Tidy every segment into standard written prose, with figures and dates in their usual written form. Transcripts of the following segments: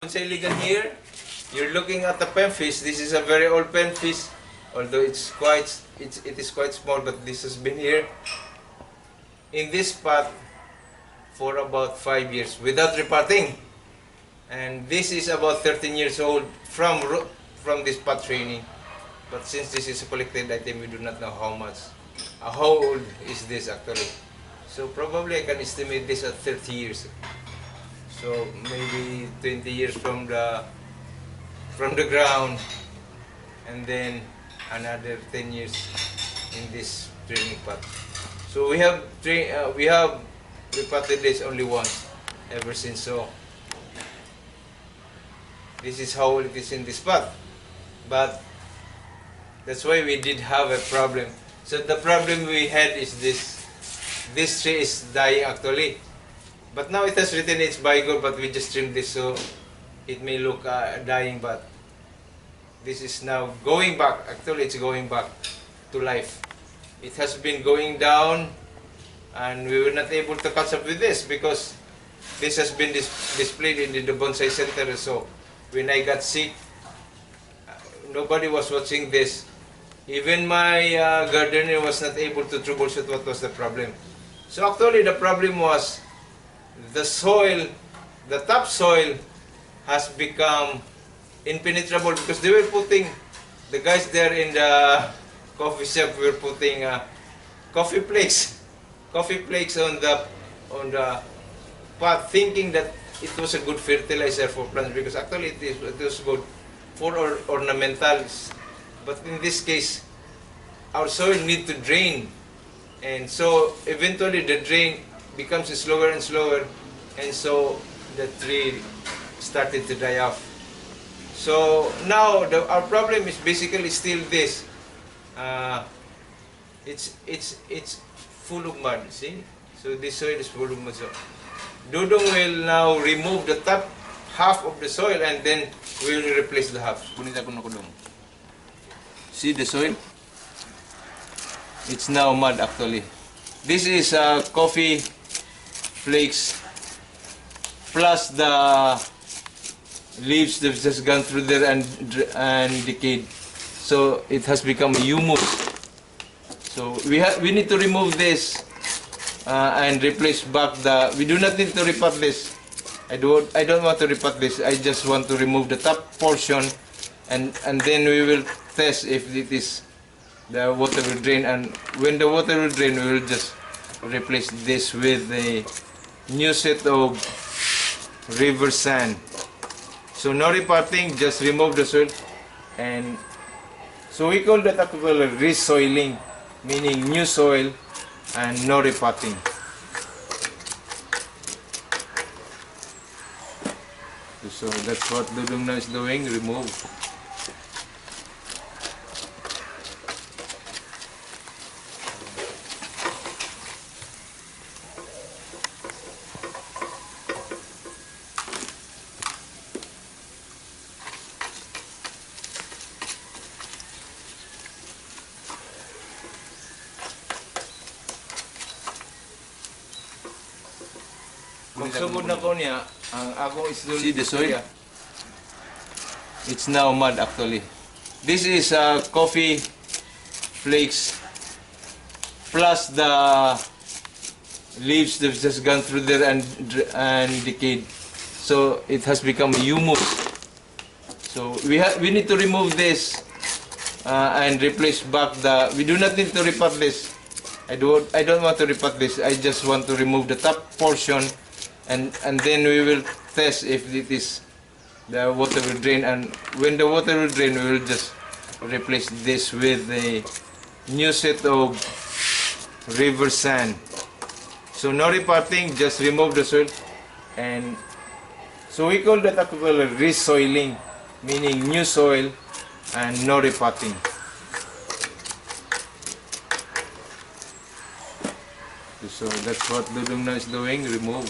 Bonsai Ligan here. You're looking at the pemphis. This is a very old pemphis, although it is quite small, but this has been here in this pot for about 5 years without repotting. And this is about 13 years old from this pot training. But since this is a collected item, we do not know how old is this actually. So probably I can estimate this at 30 years. So maybe 20 years from the ground, and then another 10 years in this training pot. So we have repotted this only once ever since. So this is how old it is in this pot. But that's why we did have a problem. So the problem we had is this tree is dying actually. But now it has written its vigor, but we just trimmed this, so it may look dying, but this is now going back. Actually, it's going back to life. It has been going down, and we were not able to catch up with this because this has been displayed in the bonsai center. So when I got sick, nobody was watching this. Even my gardener was not able to troubleshoot what was the problem. So actually, the problem was the soil, the topsoil has become impenetrable because they were putting, the guys there in the coffee shop were putting coffee flakes on the pot, thinking that it was a good fertilizer for plants, because actually it was good for ornamentals. But in this case, our soil need to drain, and so eventually the drain becomes slower and slower, and so the tree started to die off. So now our problem is basically still this. It's full of mud. See, so this soil is full of mud. So Dudong will now remove the top half of the soil, and then we will replace the half. See the soil? It's now mud actually. This is coffee flakes plus the leaves that have just gone through there and decayed. So it has become humus. So we need to remove this and replace back the. We do not need to repot this. I don't want to repot this. I just want to remove the top portion, and then we will test if it is the water will drain. And when the water will drain, we will just replace this with a new set of river sand. So no repotting, just remove the soil, and so we call that actually resoiling, meaning new soil and no repotting. So that's what Dudong now is doing, remove. Magsugod na ko niya, ang akong isdol. See the soil? It's now mud actually. This is coffee flakes plus the leaves that have just gone through there and decayed. So it has become humus. So we need to remove this and replace back the. We do not need to repot this. I don't want to repot this. I just want to remove the top portion, and then we will test if it is the water will drain. And when the water will drain, we will just replace this with a new set of river sand. So no repotting, just remove the soil, and so we call that actually resoiling, meaning new soil and no repotting. So that's what Dudong now is doing, remove.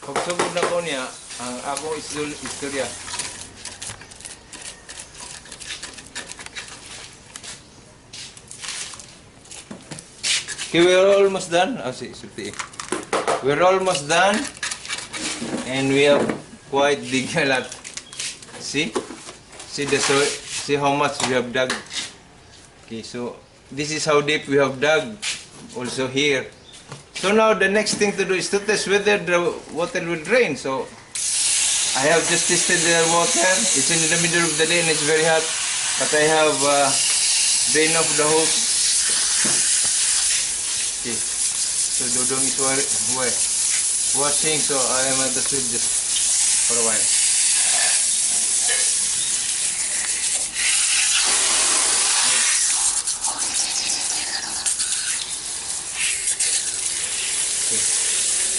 Pagsugod na ko niya, ang akong istorya. Okay, we're almost done. We're almost done. And we have quite dig a lot. See? See how much we have dug. Okay, so this is how deep we have dug. Also here. So now the next thing to do is to test whether the water will drain. So I have just tested the water. It's in the middle of the day and it's very hot. But I have drained off the hose. Okay. So Dodong is washing. So I am at the sweep just for a while.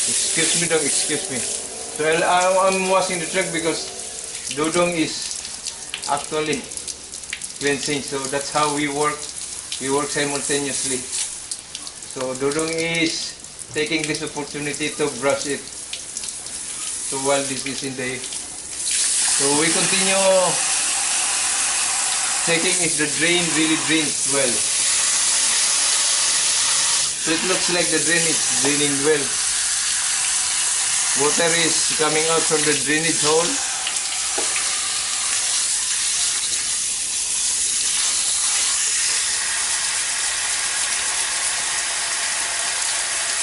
Excuse me, dog, excuse me. So I'm washing the truck because Dodong is actually cleansing. So that's how we work. We work simultaneously. So Dodong is taking this opportunity to brush it. So while this is in the... So we continue checking if the drain really drains well. So it looks like the drain is draining well. Water is coming out from the drainage hole.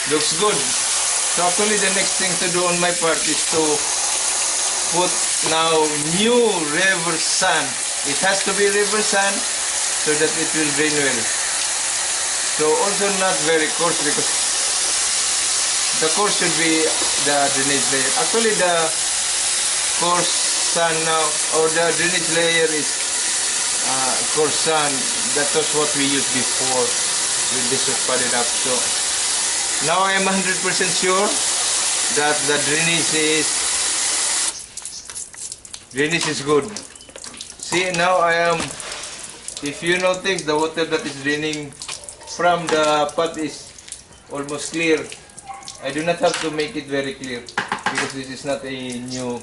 Looks good. So actually the next thing to do on my part is to put now new river sand. It has to be river sand so that it will drain well. So also not very coarse because the coarse should be the drainage layer. Actually the coarse sand now, or the drainage layer is coarse sand. That was what we used before when this was padded up. So now I am 100% sure that the drainage is good. See, now I am, if you notice, the water that is draining from the pot is almost clear. I do not have to make it very clear because this is not a new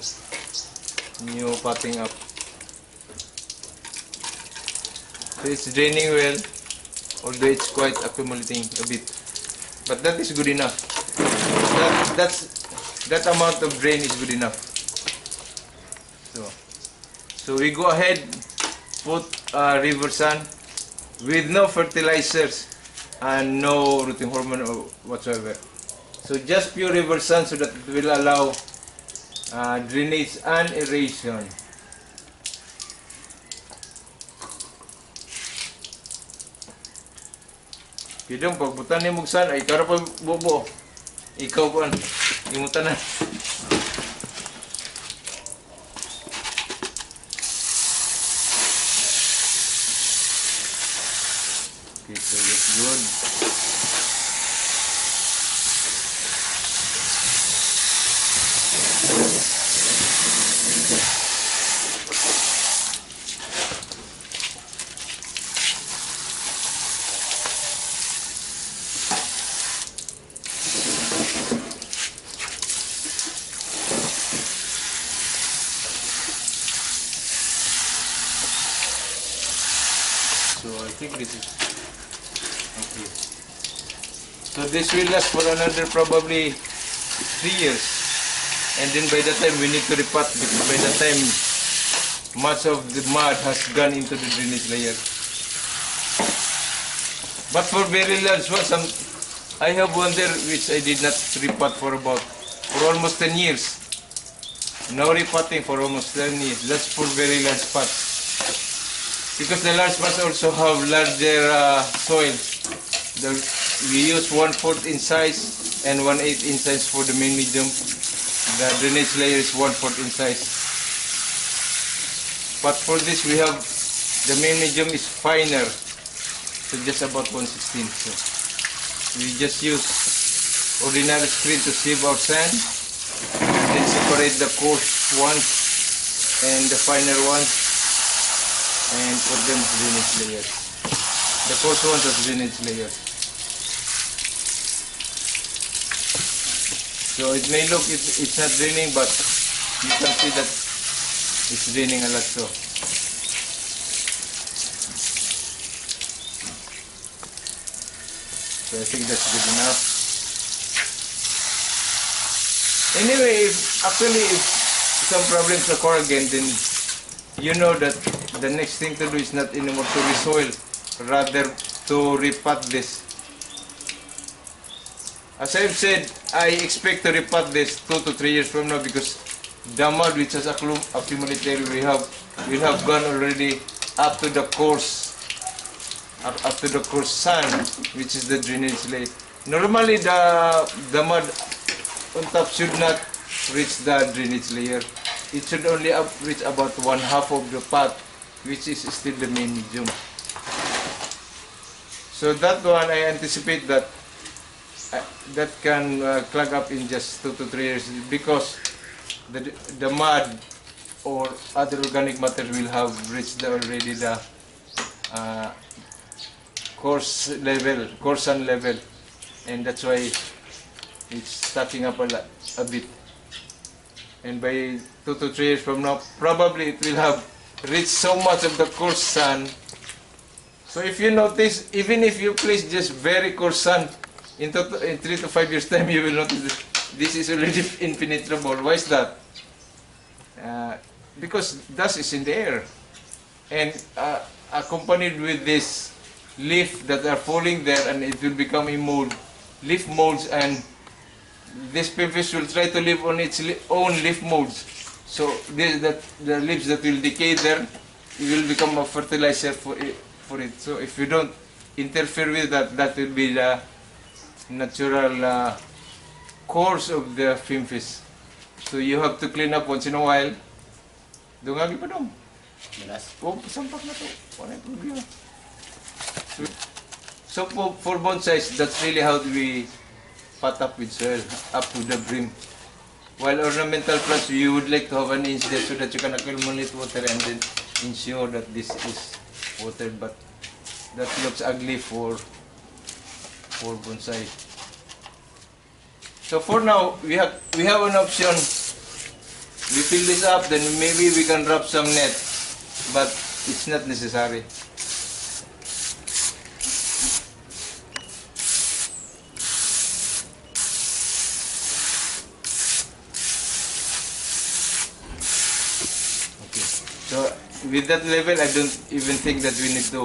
potting up. So it's draining well, although it's quite accumulating a bit. But that is good enough. That amount of drain is good enough. So we go ahead, put river sand with no fertilizers and no rooting hormone whatsoever. So just pure river sand so that it will allow drainage and aeration. Kidong pagbutan ni mugsan ay karo pa bobo. Ikaw po imutan na. Okay, so that's good. So I think this is okay. So this will last for another probably 3 years. And then by the time we need to repot because by the time much of the mud has gone into the drainage layer. But for very large ones, I have one there which I did not repot for almost 10 years. No repotting for almost 10 years. That's for very large pots. Because the large pots also have larger soil. We use 1/4 in size and 1/8 in size for the main medium. The drainage layer is 1/4 in size. But for this we have, the main medium is finer. So just about 1/16. So we just use ordinary screen to sieve our sand. And then separate the coarse ones and the finer ones. And put them as drainage layers. The coarse ones as drainage layers. So it may look it's not draining, but you can see that it's draining a lot. So I think that's good enough. Anyway, if some problems occur again, then you know that the next thing to do is not anymore to resoil, rather to repot this. As I've said, I expect to repot this 2 to 3 years from now, because the mud which has accumulated will have gone already up to the coarse sand, which is the drainage layer. Normally the mud on top should not reach the drainage layer. It should only reach about 1/2 of the pot, which is still the main medium. So that one, I anticipate that that can clog up in just 2 to 3 years, because the mud or other organic matter will have reached already the coarse sand level, and that's why it's stacking up a bit. And by 2 to 3 years from now, probably it will have reached so much of the coarse sand. So if you notice, even if you place just very coarse sand, in 3 to 5 years time, you will notice that this is already impenetrable. Why is that? Because dust is in the air, and accompanied with this leaf that are falling there, and it will become a mold, leaf molds, and this pemphis will try to live on its own leaf molds. So the leaves that will decay there, it will become a fertilizer for it. So if you don't interfere with that, that will be the natural course of the pemphis. So you have to clean up once in a while. Dungagi pa dong. Oh, pasampak na to. Wala yung problema. So for bonsais, that's really how we pot up with soil up to the brim. While ornamental plants, you would like to have an inch there so that you can accumulate water and then ensure that this is watered. But that looks ugly for bonsai. So for now, we have an option. We fill this up, then maybe we can wrap some net, but it's not necessary. Okay. So with that level, I don't even think that we need to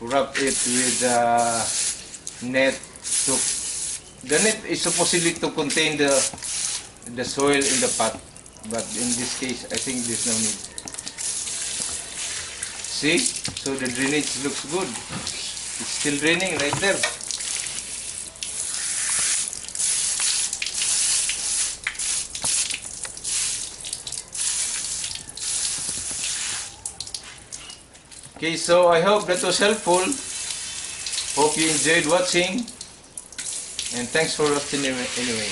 wrap it with net. So the net is supposedly to contain the soil in the pot, but in this case, I think there's no need. See? So the drainage looks good. It's still draining right there. Okay, so I hope that was helpful. Hope you enjoyed watching, and thanks for watching anyway.